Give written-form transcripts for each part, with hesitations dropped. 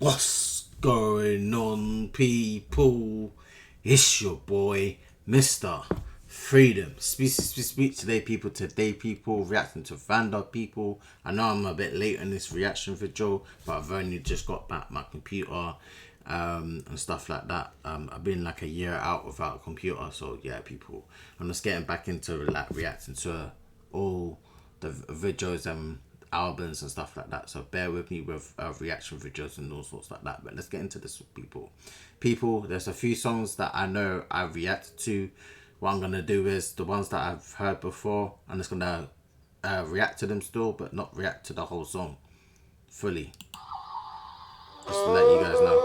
What's going on, people? It's your boy, Mr. Freedom. Speak today, people. Today, people, reacting to Vanda, people. I know I'm a bit late in this reaction video, but I've only just got back my computer and stuff like that. I've been like a year out without a computer, so yeah, people. I'm just getting back into like reacting to all the videos and albums and stuff like that, so bear with me with reaction videos and all sorts like that. But let's get into this, people. There's a few songs that I know I've reacted to. What I'm gonna do is the ones that I've heard before, I'm just gonna react to them still, but not react to the whole song fully, just to let you guys know.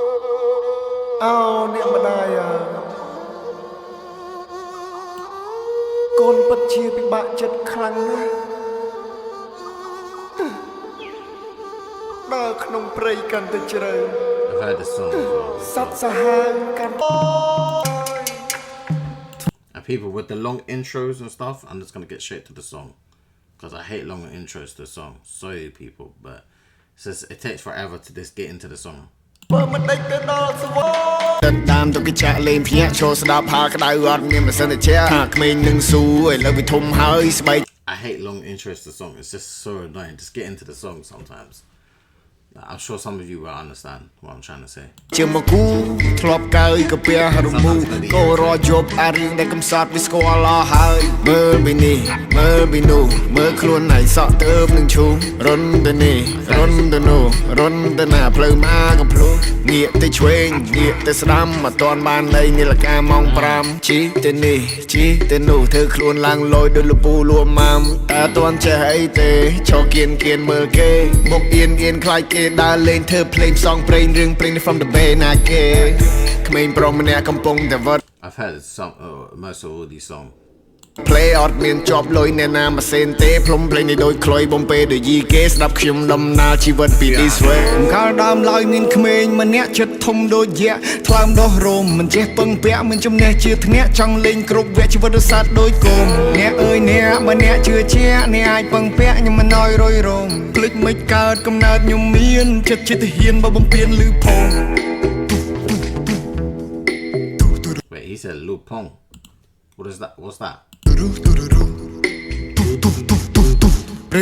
Oh,អ្នកម្ដាយកូនពិតជាពិបាកចិត្តខ្លាំងណាស់ដើរក្នុងព្រៃកាន់តែជ្រៅ I've heard this song before. សត្វសាហាវកាន់ And people, with the long intros and stuff, I'm just gonna get straight to the song because I hate long intros to the song. Sorry, people, but it takes forever to just get into the song. បើមិនដេញទៅដល់សវរ តាមទៅគេចាក់លេងភ្ញាក់ចូលស្ដាប់ផាក្តៅអត់មានម៉ាស៊ីនជាថាក្មេងនឹងស៊ូឥឡូវវាធំហើយស្បែក I hate long intros to the song. It's just so annoying. Just get into the song sometimes. I'm sure some of you will understand what I'm trying to say. ជាមកគូធ្លាប់កើយកាពះរមូក៏រយប់អារឿងដែលកំសត់វាស្គាល់អស់ហើយមើលពីនេះមើលពីនោះមើលខ្លួនណៃសក់ទៅនឹងឈូរុនទៅនេះរុនទៅនោះរុនទៅណាផ្លូវមកកំភ្លុះងាកទៅឆ្វេងងាកទៅស្ដាំអត់ទាន់បានលេងនាឡិកាម៉ោង5ជីទៅនេះជីទៅនោះធ្វើខ្លួនឡើងលយដូចលពូលួមម៉ាំតែអត់ទាន់ចេះអីទេឈរគៀនមើលគេមកអៀនខ្លាចគេដើរលេងធ្វើភ្លេងផ្សងព្រេងរឿងព្រេង from the bay ណាគេក្មេងប្រុសម្នាក់កំពុងតែវត្ត I've heard some, most of all these songs. play អត់មានជាប់លុយអ្នកណាម៉ាស៊ីនទេផ្លុំភ្លេងនេះដូចខ្លុយបំពេដូចយីគេស្ដាប់ខ្ញុំដំណើរជីវិតពី this way កាលដើមឡើយមានក្មេងម្នាក់ចិត្តធំដូចយៈថ្លើមដោះរោមមិនចេះពឹងពាក់មិនចំណេះជាធ្នាក់ចង់លេងគ្រប់វគ្គជីវិតរសាទដូចគោមអ្នកអើយអ្នកបើអ្នកជឿជាក់អ្នកអាចពឹងពាក់ខ្ញុំមិនអោយរយរងភ្លេចមិនកើតកំណើតខ្ញុំមានចិត្តជាទាហានបើបំពេញលឺផង Wait, he said Lupong. What is that? What's that?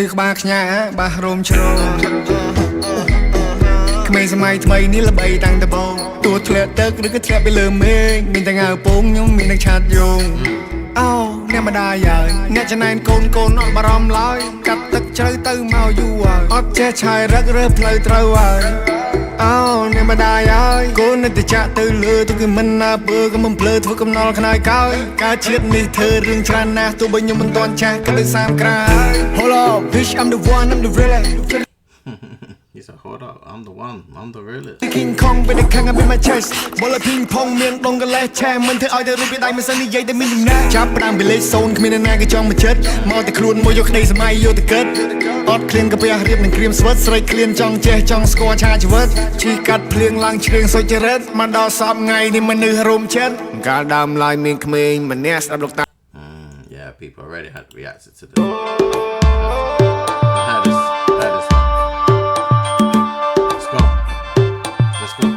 ឬក្បាលខ្ញាបាសរោមជ្រងក្មេងសម័យថ្មីនេះល្បីតាំងតបងទួធ្លាក់ទឹកឬក៏ធ្លាក់ពីលើមេឃមានតែងើពងខ្ញុំមានតែឆាតយងអូអ្នកម្ដាយហើយអ្នកចំណែនកូនអត់បារម្ភឡើយកាត់ទឹកជ្រៅទៅមកយូរហើយអត់ចេះឆាយរឹករើផ្លូវត្រូវហើយអូអ្នកម្ដាយហើយកូននៅតែចាក់ទៅលើទៅគឺមិនណាពើក៏មិនភ្លើធ្វើកំណល់ខ្នើយកោយការជាតិនេះធ្វើរឿងច្រើនណាស់ទោះបីខ្ញុំមិនទាន់ចាស់ក៏ដូច30ក្រៅ Hold up bitch I'm the one I'm the real He said, hold up, I'm the one, I'm the realest. King Kong ពេលតែខាង in my chest បល ping pong មានដងកលេសឆែមិនធ្វើឲ្យទៅរូបពីដៃមិនសិននិយាយតែមានដំណើរចាប់ផ្ដើមពីលេខ0គ្មានណាគេចង់មកចិត្តមកតែខ្លួនមួយយកក្តីសម័យយកទៅគិតអត់ឃ្លានកាពះរៀបនឹងក្រៀមស្វិតស្រេកឃ្លានចង់ចេះចង់ស្គាល់ឆាជីវិតឈីកាត់ភ្លៀងឡើងជ្រៀងសុចរិតមកដល់សពថ្ងៃនេះមនុស្សរោមចិត្តកាលដើមឡើយមានក្មេងម្នាក់ស្ដាប់លោកតា Yeah, people already had reacted to this. Had this. Let's go.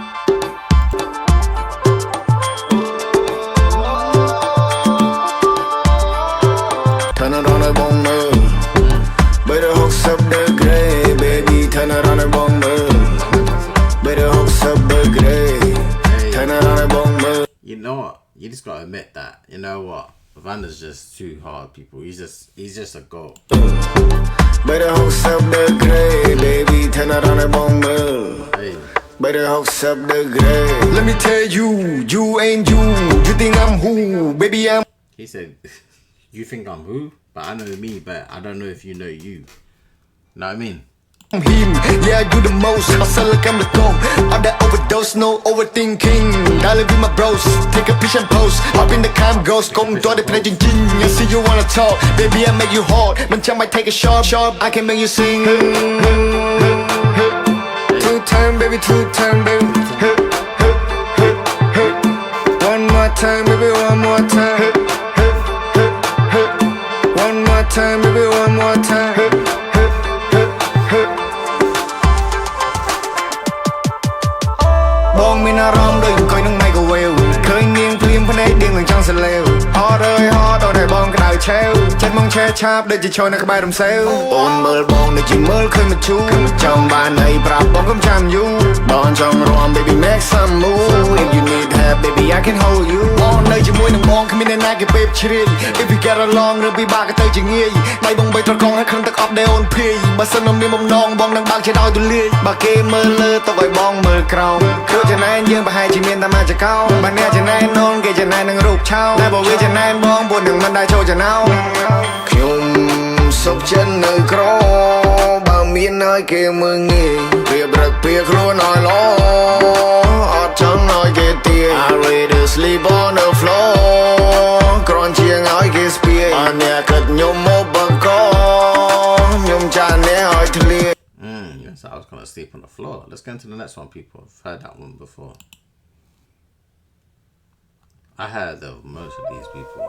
Turn it on a bomber. Better hooks up the gray, baby. Turn it on a bomber. Better hooks up the gray. Turn it on a bomber. You know what? You just gotta admit that. You know what? Vanda's just too hard, people. He's just a goat. Better hooks up the gray, baby. Turn it on a bomber. Hey. Better hooks up the gray. Let me tell you, you ain't you. You think I'm who, baby? I'm. He said, you think I'm who? But I know me, but I don't know if you know you. Know what I mean? Him, yeah, you the most. Hustle like I'm the goat. All that overdose, no overthinking. Gotta be my bros. Take a picture and post. Hop in the cam ghost. Come to the play jing. I see you wanna talk, baby. I make you hot. Man, might take a sharp. I can make you sing. Two time, baby. Two time, baby. One more time, baby. One more time. One more time, baby. One more time. បងមានអារម្មណ៍ដូចអង្គុយនឹង microwave ឃើញនាងភ្លាមភ្នែកដៀងនឹងចង់សលេវហត់អើយហត់ដល់តែបងក្តៅឆេវចិត្តមកឆេះឆាបដូចជាឈរនៅក្បែររំសេវអូនមើលបងដូចជាមើលឃើញមកជូចង់បានអីប្រាប់បងកុំចាំយូរបងចង់រាំ baby make some move if you need help baby I can hold you បងនៅជាមួយនឹងបងគ្មានអ្នកណាគេពេបជ្រាយ if we get along ឬពិបាកក៏ទៅជាងាយដៃបងបីត្រកងឲ្យខឹងទឹកអប់ដែលអូនភាយបើសិននៅមានបំណងបងនឹងបើកជាដោយទូលាយបើគេមើលលើទុកឲ្យបងមើលក្រោមព្រោះចំណែនយើងប្រហែលជាមានតែមកចកោបើអ្នកចំណែននងគេចំណែននឹងរូបឆោតែបើវាចំណែនបងពួកនឹងមិនដែរចូលចំណោខ្ញុំសុខចិត្តនៅក្របើមានឲ្យគេមើលងាយរៀបរឹកពីខ្លួនឲ្យល្អអត់ចង់ឲ្យគេទាយ I rather sleep on the floor គ្រាន់ជាងឲ្យគេស្ពាយអត់អ្នកគិតខ្ញុំមកបង្កខ្ញុំចាអ្នកឲ្យធ្លាយYes, I was gonna sleep on the floor. Let's get into the next one, people. I've heard that one before. I heard of most of these people.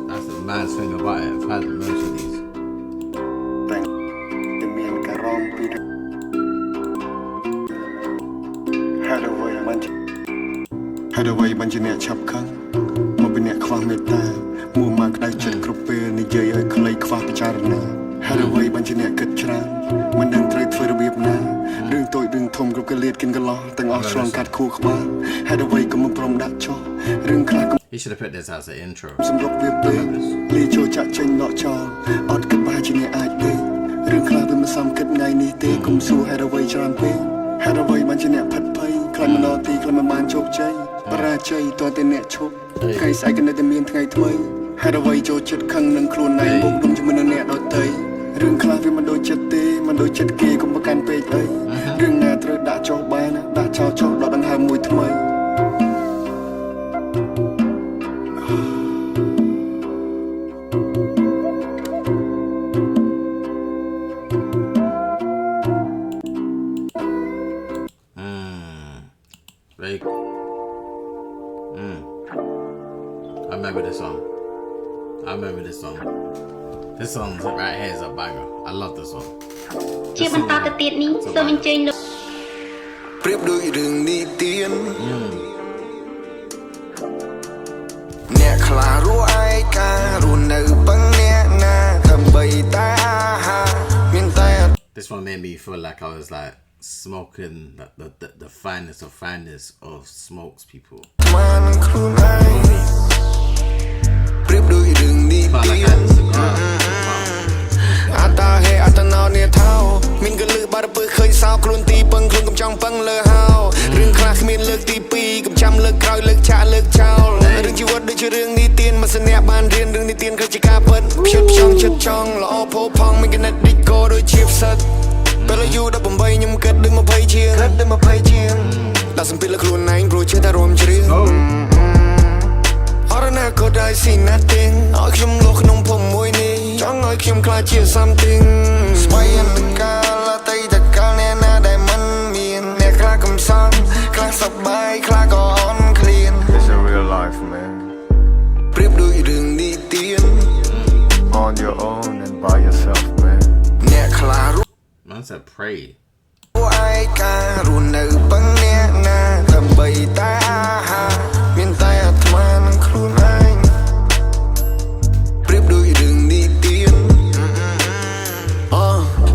That's the mad thing about it. I've heard of most of these. Had a way បញ្ជាអ្នកឆាប់ខឹងមកពីអ្នកខ្វះមេត្តាមួម៉ាក្តៅចិត្តគ្រប់ពេលនិយាយឲ្យខ្លីខ្វះពិចារណា Had a way បញ្ជាអ្នកគិតច្រើនមិនដឹងត្រូវធ្វើរបៀបណារឿងតូចរឿងធំគ្រប់កលៀតគិនកន្លោះទាំងអស់ឆ្លងកាត់ខួរក្បាល Had a way ក៏មិនព្រមដាក់ចុះរឿងខ្លះ He should have put this as an intro. សម្រាប់វាពេលលាចូលចាក់ចេញដកចោលអត់គិតបែរជាអ្នកអាចទេរឿងខ្លះវាមិនសមគិតថ្ងៃនេះទេកុំសួរ Had a way ច្រើនពេក Had a way បញ្ជាអ្នកផិតភ័យខ្លាចមិនដល់ទីខ្លាចមិនបានជោគជ័យបរាជ័យតើតែអ្នកឈប់ថ្ងៃស្អែកក៏នៅតែមានថ្ងៃថ្មី Had a way ចូលចិត្តខឹងនឹងខ្លួនឯងមុខដុំជាមួយនឹងអ្នកដទៃរឿងខ្លះវាមិនដូចចិត្តទេមិនដូចចិត្តគេកុំប្រកាន់ពេកអីរឿងណាត្រូវដាក់ចោលបានដាក់ចោលចោលដកដង្ហើមមួយថ្មី Very cool. I remember this song. This song right here is a banger. I love this song. ជាបន្តទៅទៀតនេះសូមអញ្ជើញលោក ប្រៀបដូចរឿងនីតិអ្នកខ្លារស់ឯការស់នៅពឹងអ្នកណាដើម្បីតែអាហារមានតែ This one made me feel like I was like smoking the finest of smokes, people. មកនឹងខ្លួនឯងប្រៀបដូចរឿងនីតិ Felt like I had a cigar. អតាហេអតណោនេះថោមានកលឹះបារពើឃើញសោខ្លួនទីពឹងខ្លួនកុំចង់ពឹងលើហោរឿងខ្លះគ្មានលើកទី2កុំចាំលើកក្រោយលើកឆាកលើកចោលរឿងជីវិតដូចជារឿងនីតិមិនស្នាក់បានរៀនរឿងនីតិគឺជាការពិតភ្ជាប់ផ្ចង់ចិត្តចង់ល្អផោផង់មានកណិតឌីកោដូចជាផ្សិតពេលយូ18ខ្ញុំគិតដូច20ជាងដាក់សម្ពាធលើខ្លួនឯងព្រោះចេះតែរួមជ្រៀងអរណាក៏ได้ស៊ីណាត់ទៀងឲ្យខ្ញុំលោក្នុងភពមួយនេះចង់ឲ្យខ្ញុំខ្លាចជា something ស្វ័យអន្តកាលតែតកាលអ្នកណាដែលមិនមានអ្នកខ្លះកំសត់ខ្លះសប្បាយខ្លះក៏អន់ឃ្លាន It's a real life man ប្រៀបដូចរឿងនីតិ on your own and by yourself man អ្នកខ្លះរស់ Man said pray. ឯការស់នៅពឹងអ្នកណាដើម្បីតែអាហារមានតែអាត្មានឹងខ្លួនឯងប្រៀបដូចរឿងនីតិ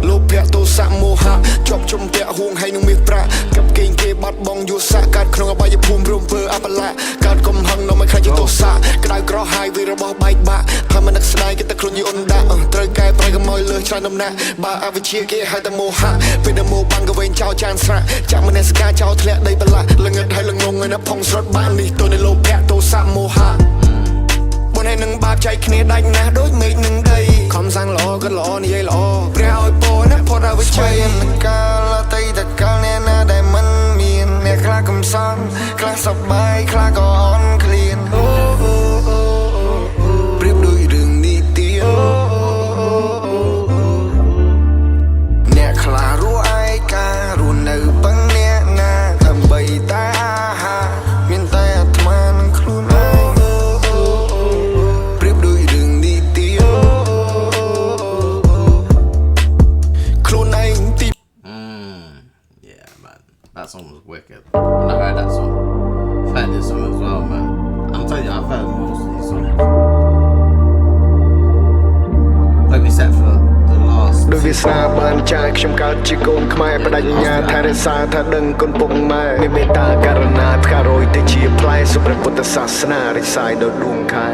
លោកភៈទោសៈមោហៈជាប់ជំពាក់ហួងហើយនឹងមាសប្រាក់កັບកេងគេបាត់បងយុស័កកើតក្នុងអបាយភូមិរំភើអបលៈកើតកំហឹងនៅមិនខ្លាចជាទោសៈក្តៅក្រហាយវារបស់បែកបាក់ថាមិននឹកស្ដាយគេតែខ្លួនយូនដាក់ត្រូវកែប្រែកុំឲ្យលើច្រើនដំណាក់បើអវិជ្ជាគេហៅតែមោហៈពេលដែលមោបាំងក៏វែងចោលចានស្រាក់ចាក់មនសិកាចោលធ្លាក់ដីបលាក់ល្ងឹតហើយល្ងងឲ្យនៅផុងស្រត់បាននេះទៅនៃលោកភៈទោសៈមោហៈបនឯនឹងបាបចែកគ្នាដាច់ណាស់ដូចមេឃនឹងដីខំសាំងល្អក៏ល្អនិយាយល្អព្រះឲ្យពរណាផុតអវិជ្ជាអន្តកាលតែតកាលអ្នកណាដែលមិនមានអ្នកខ្លះកំសត់ខ្លះសប្បាយខ្លះក៏អន់ឃ្លានប្រៀបដូចរឿងនីតិអ្នកខ្លះរស់ឯការស់នៅពឹងអ្នកណាដើម្បីតែអាហារមានតែអាត្មានឹងខ្លួនឯងប្រៀបដូចរឿងនីតិខ្លួនឯងទី Yeah, man. That song was wicked. And I heard that song. I've heard this song as well, man. I'm telling you, I've heard most of these songs. Let me set for the last. ដោយវាស្នាបានចាយខ្ញុំកើតជាកូនខ្មែរបដិញ្ញាថារក្សាថាដឹងគុណពុកម៉ែមានមេត្តាករណាថ្ការយទៅជាផ្លែសុព្រះពុទ្ធសាសនារិះសាយដោយដួងខែ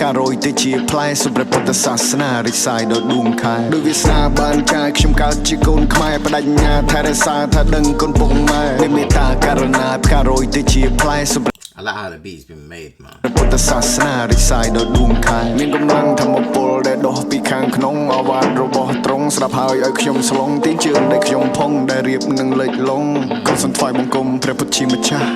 ការរយទៅជាផ្លែសុព្រះពុទ្ធសាសនារិះសាយដោយដួងខែដោយវាស្នាបានចាយខ្ញុំកើតជាកូនខ្មែរបដិញ្ញាថារក្សាថាដឹងគុណពុកម៉ែមានមេត្តាករណាថ្ការយទៅជាផ្លែសុព្រះ I like how the beat's been made, man. ពុទ្ធសាសនារិះសាយដោយដួងខែមានកម្លាំងធម្មពលដែលដុះពីខាងក្នុងអវាទរបស់ទ្រង់ស្ដាប់ហើយឲ្យខ្ញុំស្លងទីជើងដែលខ្ញុំផងដែលរៀបនឹងលេចលងក៏សន្ថ្វាយបង្គំព្រះពុទ្ធជាម្ចាស់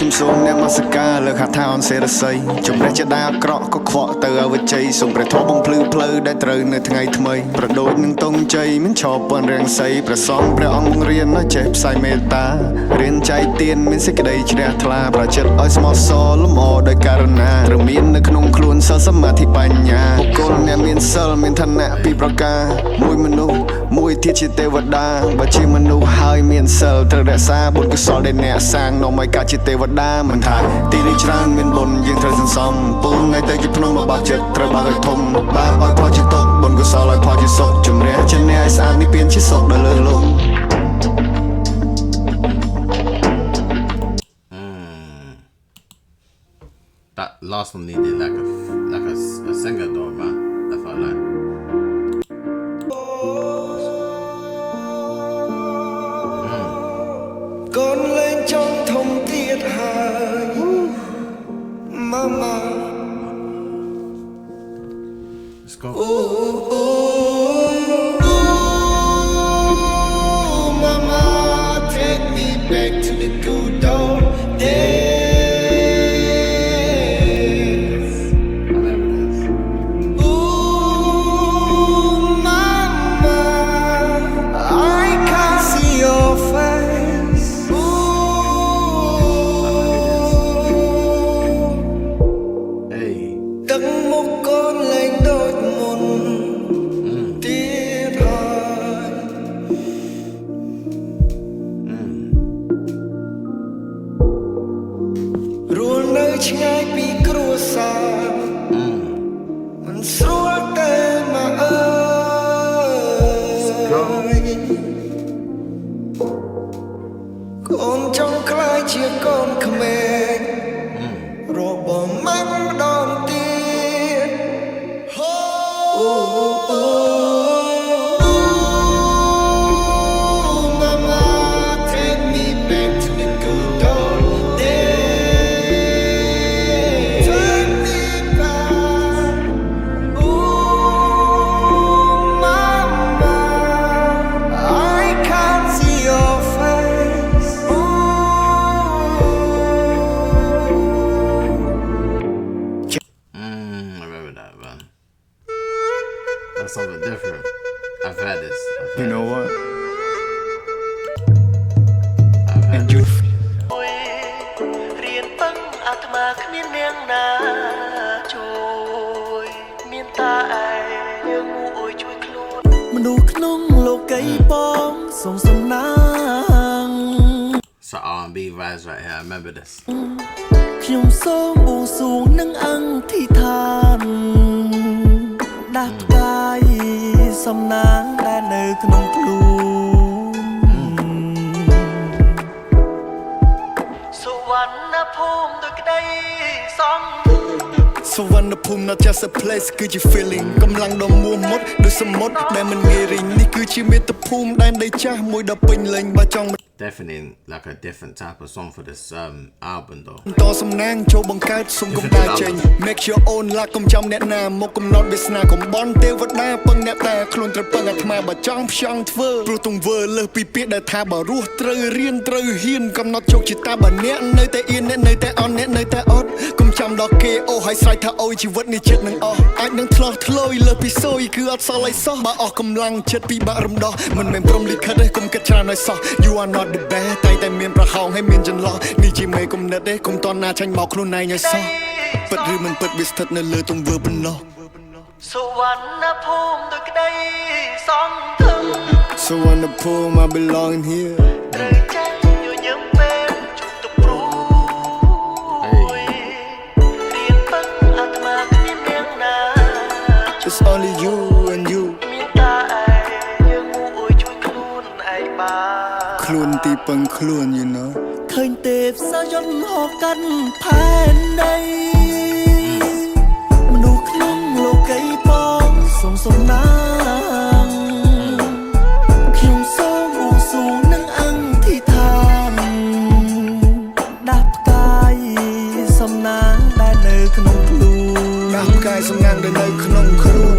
ខ្ញុំសូមអ្នកមកសកាលើកថាអនសេរស័យជំនះជាដាអាក្រក់ក៏ខ្វក់ទៅអវជ័យសូមព្រះធម៌បំភ្លឺផ្លូវដែលត្រូវនៅថ្ងៃថ្មីប្រដូចនឹងតងជ័យមិនឈប់ពន់រាំងសីព្រះសង្ឃព្រះអង្គរៀនឲ្យចេះផ្សាយមេត្តារៀនចែកទានមានសេចក្តីជ្រះថ្លាប្រចិត្តឲ្យស្មោះសរលំអដោយករណាត្រូវមាននៅក្នុងខ្លួនសិលសមាធិបញ្ញាបុគ្គលអ្នកមានសិលមានឋានៈពីរប្រការមួយមនុស្សមួយទៀតជាទេវតាបើជាមនុស្សហើយមានសិលត្រូវរក្សាបុណ្យកុសលដែលអ្នកសាងនាំឲ្យកើតជាទេវតាមិនថាទីនេះច្រើនមានបុណ្យយើងត្រូវសន្សំពូនថ្ងៃទៅជាភ្នំរបស់ចិត្តត្រូវបើកឲ្យធំបាបឲ្យផលជាទុកបុណ្យកុសលឲ្យផលជាសុខជំរះជាអ្នកឲ្យស្អាតនេះពៀនជាសុខដល់លើលោក That last one needed like a singer though, man. I felt like. Con lên trong thông tiết hài Mama Let's go. Mama, take me back to the good old days. I remember this. Ooh, Mama, I can't see your face. Ooh, Hey. từng một con lên đôi môn tiết hài. Rồi nơi ngay bị cua xa mình xóa tên mà ơi con trong khai chia con Khmer rồi bỏ mắng đòn tiền Mama, take me back to the good old days. Take me back. Ooh, Mama, I can't see your face. I remember that, man. That's something different. I've had this. You know what? I've had And you រៀនពឹងអាត្មាគ្មាននាងណាជួយមានតាឯងមួយជួយខ្លួនមនុស្សក្នុងលោកីបងសូមសំណាង some R&B vibes right here. I remember this. ខ្ញុំសូមបួងសួងនឹងអង្គិដ្ឋានដាក់ផ្កាយសំណាងដែលនៅក្នុងខ្លួនសុវណ្ណភូមិដោយក្តីសង្ឃ សវណ្ណភូមិ not just a place គឺជា feeling កម្លាំងដ៏មួមុតដូចសមុទ្រដែលមិនងាយរីងនេះគឺជាមាតុភូមិដែនដីចាស់មួយដ៏ពេញលេញបើចង់ definitely like a different type of song for this album though. តសំណាងចូលបង្កើតសុំកុំដាចេញ Make your own ឡាកុំចាំអ្នកណាមកកំណត់វាសនាកុំបន់ទេវតាពឹងអ្នកតាខ្លួនត្រូវពឹងអាត្មាបើចង់ផ្ចង់ធ្វើព្រោះទង្វើលើសពីពាក្យដែលថាបើរស់ត្រូវរៀនត្រូវហ៊ានកំណត់ជោគជតាបើអ្នកនៅតែអៀនអ្នកនៅតែអន់អ្នកនៅតែអត់កុំចាំដល់គេអូហើយស្រែកថាអូយជីវិតនេះចិត្តនឹងអស់អាចនឹងឆ្លោះឆ្លោយលើសពីសូយគឺអត់សល់អីសោះបើអស់កម្លាំងចិត្តពីបាក់រំដោះមិនមែនព្រមលិខិតទេកុំគិតច្រើនឲ្យសោះ You are not the best តែមានប្រហោងហើយមានចន្លោះនេះជាមេគំនិតទេកុំតន់ណាចាញ់មកខ្លួនឯងឲ្យសោះពិតឬមិនពិតវាស្ថិតនៅលើទង្វើប៉ុណ្ណោះ សុវណ្ណភូមិដោយក្តីសង្ឃឹម So on the pool I belong here ត្រូវចាញ់ញញឹមពេលជួបទឹកព្រួយរៀនពឹងអាត្មាគ្មានអ្នកណា It's only you and you មានតែឯងយើងមួយអើយជួយខ្លួនឯងបាន ខ្លួនទីពឹងខ្លួន you know ឃើញទេពសាយន្តហោកាន់ផែនដីមនុស្សក្នុងលោកីបងសូមសំណាងខ្ញុំសូមបួងសួងនឹងអង្គធិដ្ឋានដាស់ផ្កាយសំណាងដែលនៅក្នុងខ្លួន ដាស់ផ្កាយសំណាងដែលនៅក្នុងខ្លួន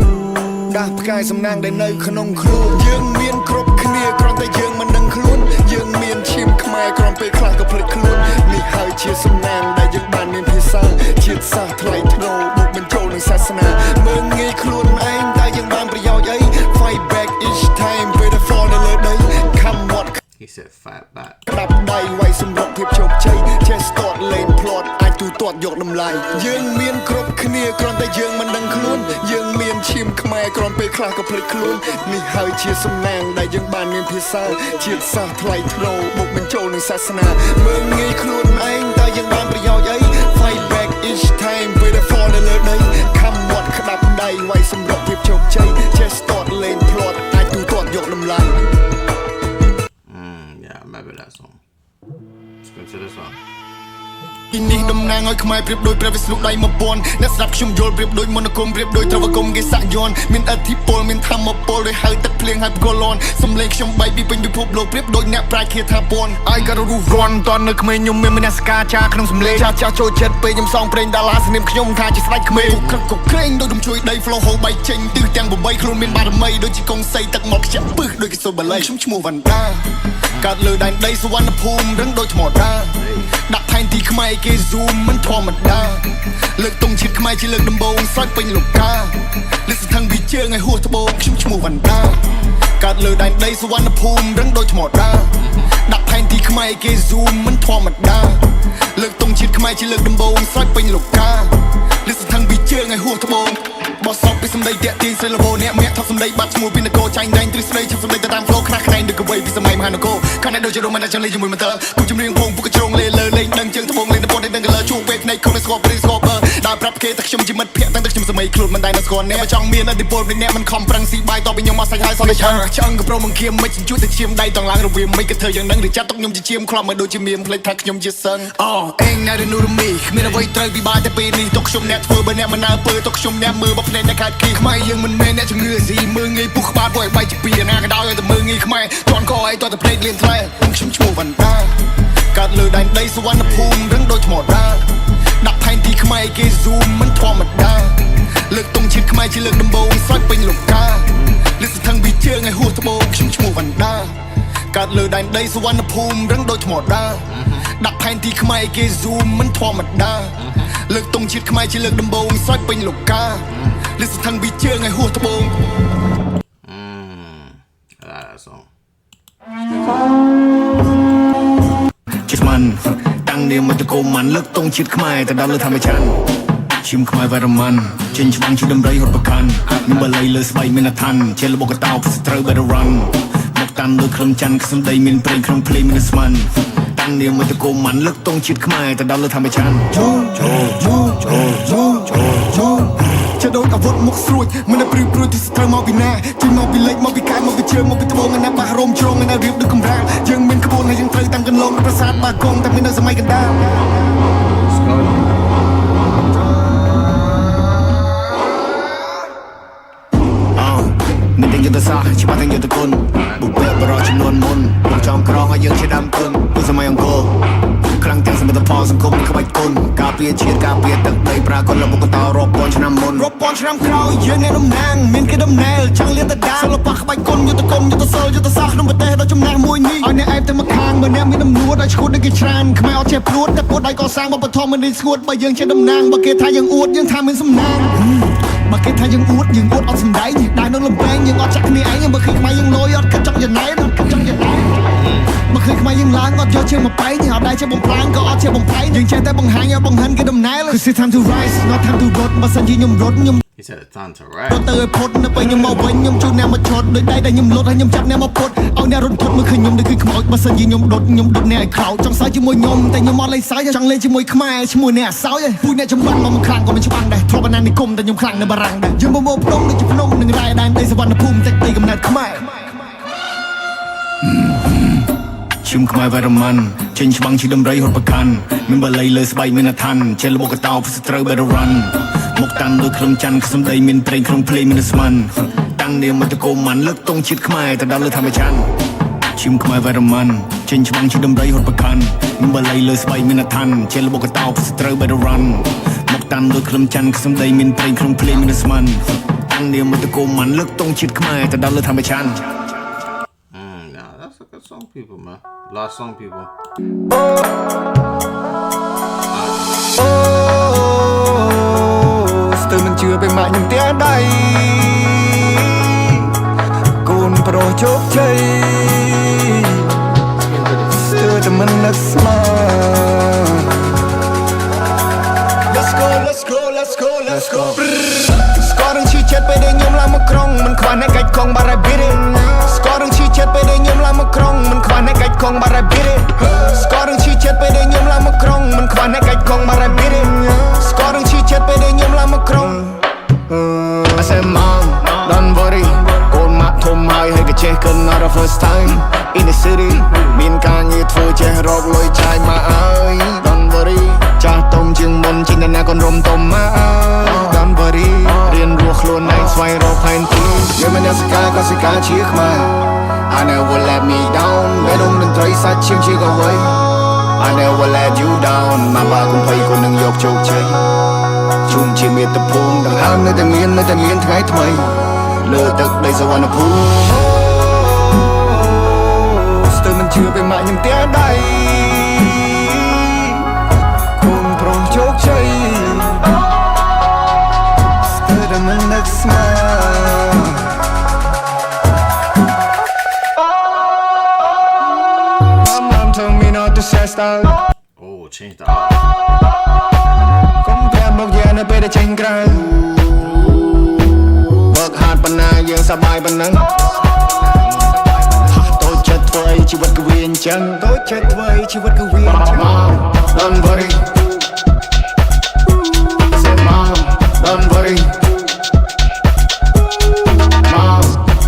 ដាស់ផ្កាយសំណាងដែលនៅក្នុងខ្លួនយើងមានគ្រប់គ្នាគ្រាន់តែយើងមិនដឹងខ្លួនយើងមានឈាមខ្មែរគ្រាន់ពេលខ្លះក៏ភ្លេចខ្លួននេះហើយជាសំណាងដែលយើងបានមានភាសាជាតិសាសន៍ថ្លៃថ្នូរបុកបញ្ចូលនឹងសាសនាមើងងាយខ្លួនឯងតែយើងបានប្រយោជន៍អី Fight back each time ពេលដែល fall នៅលើដី Come what He said fight back. ក្តាប់ដៃវាយសម្រាប់ភាពជោគជ័យចេះស្ទាត់លេងផ្្លត់អាចទូទាត់យកតម្លៃយើងមានគ្រប់គ្នាគ្រាន់តែយើងមិនដឹងខ្លួនយើងមានឈាមខ្មែរគ្រាន់ពេលខ្លះក៏ភ្លេចខ្លួននេះហើយជាសំណាងដែលយើងបានមានភាសាជាតិសាសន៍ថ្លៃថ្នូរបុកបញ្ចូលនឹងសាសនាមើងងាយខ្លួនឯងតែយើងបានប្រយោជន៍អី Fight back each time ពេលដែល fall នៅលើដី Come what ក្តាប់ដៃវាយសម្រាប់ភាពជោគជ័យចេះស្ទាត់លេងផ្្លត់អាចទូទាត់យកតម្លៃ Yeah, I remember that song. Let's go to this one. ទីនេះតំណាងឲ្យខ្មែរប្រៀបដូចព្រះវិស្ណុដៃមកពាន់អ្នកស្ដាប់ខ្ញុំយល់ប្រៀបដូចមន្តអាគមប្រៀបដូចត្រវគមគេសាក់យន់មានអធិពលមានធម្មពលដោយហៅទឹកភ្លៀងហើយបកលន់សំឡេងខ្ញុំបែកពីពេញពិភពលោកប្រៀបដូចអ្នកប្រាជ្ញគាថាពន់ I got a roof run តន់នៅក្មេងខ្ញុំមានមនសិការចាក្នុងសំឡេងចាស់ចូលចិត្តពេលខ្ញុំសងព្រេងតាឡាស្នាមខ្ញុំថាជាស្ដេចក្មេងក្រឹកក៏ក្រែងដូចខ្ញុំជួយដី flow ហូរបែកចេញទិសទាំង8ខ្លួនមានបារមីដូចជាកុងសីទឹកមកខ្ជាក់ពឹសដូចកសុបល័យខ្ញុំឈ្មោះវណ្ណដាកើតលើដែនដីសវណ្ណភូមិរឹងដូចថ្មដាដាក់ផែនទីខ្មែរគេ zoom មិនធម្មតាលើកទង់ជាតិខ្មែរជាលើកដំបូងស្រោចពេញលោកកាលើកសន្ធឹងពីជើងឲ្យហួសត្បូងខ្ញុំឈ្មោះវណ្ណដាកើតលើដែនដីសវណ្ណភូមិរឹងដូចថ្មដាដាក់ផែនទីខ្មែរគេ zoom មិនធម្មតាលើកទង់ជាតិខ្មែរជាលើកដំបូងស្រោចពេញលោកកាលើកសន្ធឹងពីជើងឲ្យហួសត្បូងបោះសពពីសម្ដីតាក់ទាញស្រីលបោអ្នកមាក់ថប់សម្ដីបាត់ឈ្មោះពីនគរចាញ់ដែងទ្រឹស្ដីជិះសម្ដីទៅតាម flow ខ្នះខ្នែងដូចកវីពីសម័យមហានគរខាងនេះដូចជារ៉ូមែនចង់លេងជាមួយមន្តើគូជំនាញពងពុកជ្រងលេលើលេងដឹងជើងត្បូងលេងត្បូងដឹងកលជួបពេលភ្នែកខំស្គបព្រីស្គបដើរប្រាប់គេថាខ្ញុំជាមិត្តភក្តិតាំងតែខ្ញុំសម័យខ្លួនមិនដែលនៅស្គាល់អ្នកចង់មានឥទ្ធិពលពីអ្នកមិនខំប្រឹងស៊ីបាយតបពីខ្ញុំមកសាច់ហើយសល់តែឆ្អឹងក៏ប្រមងគៀមមិនជួយតែឈាមដៃតង់ឡើងរវាមិនក៏ធ្វើយ៉ាងហ្នឹងឬចាត់ទុកខ្ញុំជាឈាមខ្លាប់មកដូចជាមានផ្លេចថាខ្ញុំជាសិនអូអេងណែរនូរមីគ្មានអ្វីត្រូវពិបាកតែពេលនេះទុកខ្ញុំអ្នកធ្វើបើអ្នកមិនអើពើទុកខ្ញុំអ្នកមើលបបភ្នែកអ្នកខាត់គីខ្មែរយើងមិនមែនអ្នកជំងឺស៊ីមើងងាយពុះក្បាលពួកឲ្យបែកជាពីណាក៏ដោយឲ្យតែមើងងាយខ្មែរជន់កឲ្យតតែភ្នែកលៀនថ្លែខ្ញុំឈ្មោះវណ្ណដាកើតលើដែនដីសវណ្ណភូមិរឹងដូចថ្មដាដាក់ផែនទីខ្មែរគេ zoom មិនធម្មតាលើកទង់ជាតិខ្មែរជាលើកដំបូងស្រោចពេញលោកកាលើកសន្ធឹងពីជើងឲ្យហួសត្បូងខ្ញុំឈ្មោះវណ្ណដាកើតលើដែនដីសវណ្ណភូមិរឹងដូចថ្មដាដាក់ផែនទីខ្មែរគេ zoom មិនធម្មតាលើកទង់ជាតិខ្មែរជាលើកដំបូងស្រោចពេញលោកកាលើកសន្ធឹងពីជើងឲ្យហួសត្បូង I like that song. ជាស្មានតាំងនាមមកតកូមិនលើកទង់ជាតិខ្មែរទៅដល់លើធម្មជាតិឈាមខ្មែរវរមិនចេញច្បាំងជាដំរីរត់ប្រកាន់មានបល័យលើស្បៃមានអឋានជាលបកតោស្ត្រូវ better run មកតាមលើក្រុមច័ន្ទខ្សឹមដីមានព្រេងក្នុងភ្លេងមានស្មានតាំងនាមមកតកូមិនលើកទង់ជាតិខ្មែរទៅដល់លើធម្មជាតិជាដូចអាវុធមុខស្រួចមិនដែលព្រឿព្រួយទីស្ត្រូវមកពីណាចេញមកពីលេខមកពីកាយមកពីជើងមកពីត្បូងណាបាសរោមជ្រងណារៀបដូចកំរាលយើងមានក្បួនហើយយើងត្រូវតាមកន្លងប្រាសាទបាគងតែមាននៅសម័យកណ្ដាល មានតែយ យុទ្ធសាស្ត្រច្បាស់ទាំងយុទ្ធគុណបុព្វបុរសចំនួនមុនមកចំក្រងឲ្យយើងជាដើមទុនពីសម័យអង្គរខ្លាំងទាំងសមិទ្ធផលសង្គមក្បាច់គុណការពារជាតិការពារទឹកដីប្រាកដលបុកតោរាប់ពាន់ឆ្នាំមុនរាប់ពាន់ឆ្នាំក្រោយយើងអ្នកតំណាងមានគេដំណែលចង់លៀនទៅដាសិល្បៈក្បាច់គុណយុទ្ធគុណយុទ្ធសិលយុទ្ធសាស្ត្រក្នុងប្រទេសដ៏ចំណាស់មួយនេះឲ្យអ្នកឯងទៅមកខាងបើអ្នកមានដំណួតឲ្យឈួតដូចគេច្រើនខ្មែរអត់ចេះព្រួតតែពួតដៃកសាងបបធម៌មិនរីស្ងួតបើយើងជាតំណាងបើគេថាយើងអួតយើងថាមានសំណាងបើគេថាយើងអួតអត់សំដែងដែរនៅលំបែងយើងអត់ចាក់គ្នាឯងបើឃើញខ្មែរយើងលយអត់គិតចង់យ៉ាងណែនគិតចង់យ៉ាងណែនបើឃើញខ្មែរយើងឡើងអត់យកជើងមកបែងអត់ដែរជាបំផ្លាញក៏អត់ជាបំផ្លែងយើងចេះតែបង្ហាញឲ្យបង្ហាញគេដំណែល Cause it's time to rise not time to rot បើសិនជាខ្ញុំរត់ខ្ញុំ He said it's time to rap រត់ទៅឲ្យផុតនៅពេលខ្ញុំមកវិញខ្ញុំជួបអ្នកមកឈុតដោយដៃដែលខ្ញុំលុតហើយខ្ញុំចាប់អ្នកមកពុតឲ្យអ្នករត់ផុតមើលឃើញខ្ញុំដូចគឺខ្មោចបើសិនជាខ្ញុំដុតអ្នកឲ្យក្រោចចង់សើចជាមួយខ្ញុំតែខ្ញុំអត់លេងសើចចង់លេងជាមួយខ្មែរឈ្មោះអ្នកអសោយពូអ្នកចំបាំងមកខ្លាំងក៏មិនច្បាំងដែរធ្លាប់បាននិគមតែខ្ញុំខ្លាំងនៅបារាំងដែរយើងមកភ្នំដូចជាភ្នំនឹងរ៉ែដែនដីសវណ្ណភូមិតែដីកំណើតខ្មែរជុំខ្មែរវរម័នចេញច្បាំងជាដំរីហត់ប្រកាន់មានបល័យលើស្បែកមានអឋានចេះលបកតោផ្សត្រូវ better run មកតាំងលើក្រុមច័ន្ទសំដីមានប្រេងក្នុងភ្លេងមានស្មានតាំងនាមតកុមានលើកតងជាតិខ្មែរទៅដល់លើធម្មច័ន្ទជុំខ្មែរវរម័នចេញច្បាំងជាដំរីហត់ប្រកាន់មានបល័យលើស្បែកមានអឋានចេះលបកតោផ្សត្រូវ better run មកតាំងលើក្រុមច័ន្ទសំដីមានប្រេងក្នុងភ្លេងមានស្មានតាំងនាមតកុមានលើកតងជាតិខ្មែរទៅដល់លើធម្មច័ន្ទThat's a good song, people, man. Last song, people. ស្ទើរមិនជឿពេលម៉ាក់ខ្ញុំផ្ទះដៃកូនប្រុសជោគជ័យស្ទើរតែមិននឹកស្មាន Let's go let's go let's go let's go ស្គាល់រឿងឈឺចិត្តពេលដែលខ្ញុំឡើងមកក្រុងមិនខ្វះអ្នកកាច់កង់បារ៉ាប៊ីរ៉េស្គាល់រឿងឈឺចិត្តពេលដែលខ្ញុំឡើងមកក្រុងមិនខ្វះអ្នកកាច់កង់បារ៉ាប៊ីរ៉េស្គាល់រឿងឈឺចិត្តពេលដែលខ្ញុំឡើងមកក្រុងមិនខ្វះអ្នកកាច់កង់បារ៉ាប៊ីរ៉េស្គាល់រឿងឈឺចិត្តពេលដែលខ្ញុំឡើងមកក្រុងI said mom don't worry កូនម៉ាក់ធំហើយក៏ចេះកិន not the first time in the city មានការងារធ្វើចេះរកលុយចាយមកអើយ don't worry ចាស់តុងជាងមុនជាងណាកូនរំតុំមកអើយ don't worry រៀនរស់ខ្លួនឯងស្វែងរកផែនទីយើងមិនអ្នកសកាក៏សិកាជាខ្មែរ I never let me down បែរំនឹងត្រីសាច់ឈាមជាកវៃ I never let you down មកបាកុំភ័យក៏នឹងយកជោគជ័យជុំជាមាតុភូមិដង្ហើមនៅតែមានថ្ងៃថ្មីលើទឹកដីសវណ្ណភូមិស្ទើរមិនជឿពេលម៉ាក់ខ្ញុំផ្ទះដៃកូនប្រុសជោគជ័យស្ទើរតែមិននឹកស្មាន Mom told me not to say style Oh, change the art. កុំប្រាប់មកយ៉ាងនៅពេលដែលចេញក្រៅបើកហាត់ប៉ុណ្ណាយើងសប្បាយប៉ុណ្ណឹងតូចចិត្តធ្វើអីជីវិតក៏វាអញ្ចឹង Don't worry Say mom don't worry Mom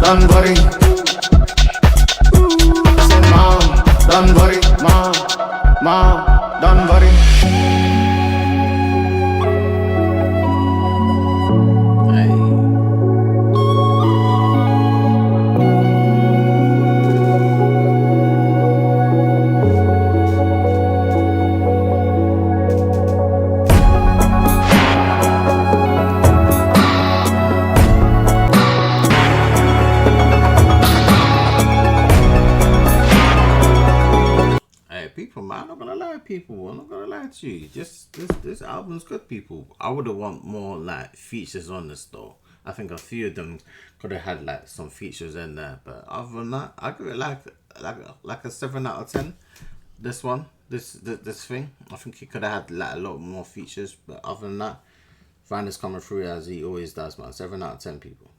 don't worry Say mom don't worry Mom don't worry Hey. People, man, I'm not gonna lie, people. I'm not gonna lie to you. Just this album's good, people. I would have want more like features on this though. I think a few of them could have had like some features in there, but other than that, I give it like a 7 out of 10. This one, this thing, I think he could have had like a lot more features, but other than that, Van is coming through as he always does, man. 7 out of 10, people.